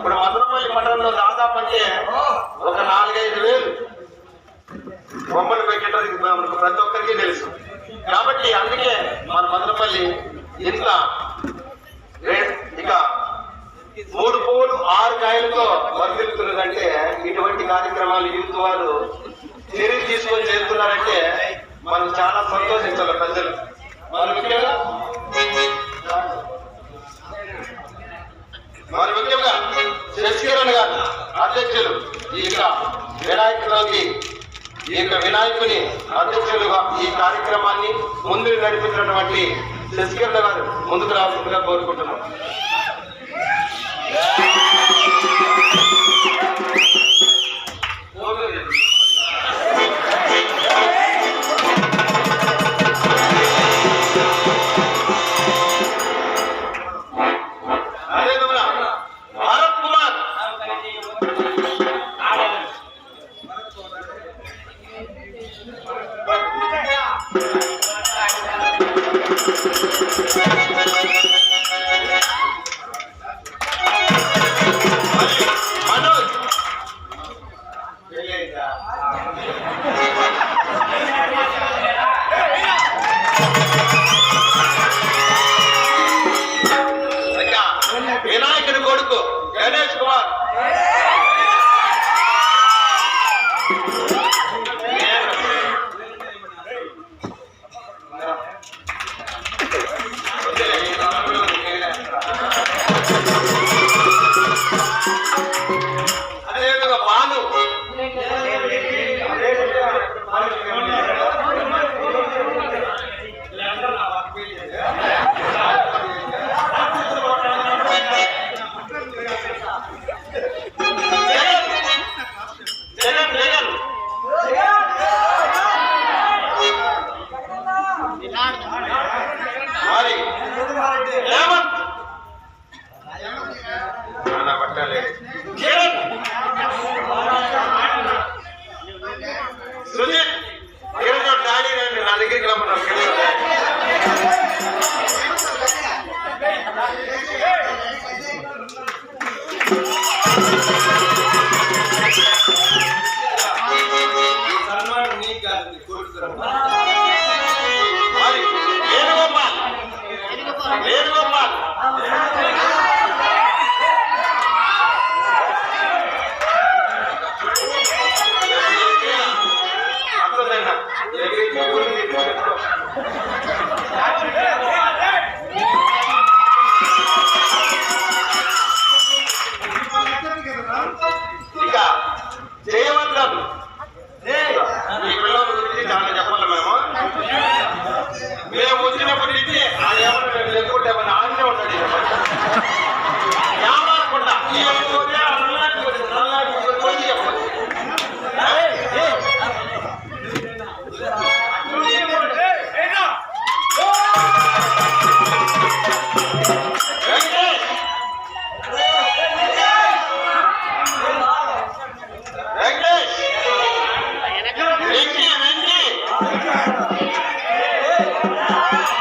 ఇప్పుడు మధురపల్లి పట్టణంలో దాదాపు అంటే ఒక 4-5 వేలు బొమ్మలు పెట్టేటది మనకు ప్రతి ఒక్కరికి తెలుసు. కాబట్టి అందుకే మన మధురపల్లి ఇంత ఇక 3 పువ్వులు 6 కాయలతో వర్తిల్లుతున్నదంటే ఇటువంటి కార్యక్రమాలు యూత్ వారు చర్య తీసుకొని చేస్తున్నారంటే మనం చాలా సంతోషించాలి ప్రజలు. మరి ముఖ్యంగా శశికిరణ్ గారు అధ్యక్షులు ఈ వినాయకుని అధ్యక్షులుగా ఈ కార్యక్రమాన్ని ముందుకు నడిపించినటువంటి శశికిరణ్ గారు ముందుకు రావాల్సిందిగా కోరుకుంటున్నాం. వినాయకుడి కొడుకు గణేష్ కుమార్ అదేవిధంగా బాలు సుజిత్ ఈరోజు డాడీ రండి నా దగ్గరికి రమ్మన్నారు. సన్మానం నీకు కాదు కోరుతున్నాను.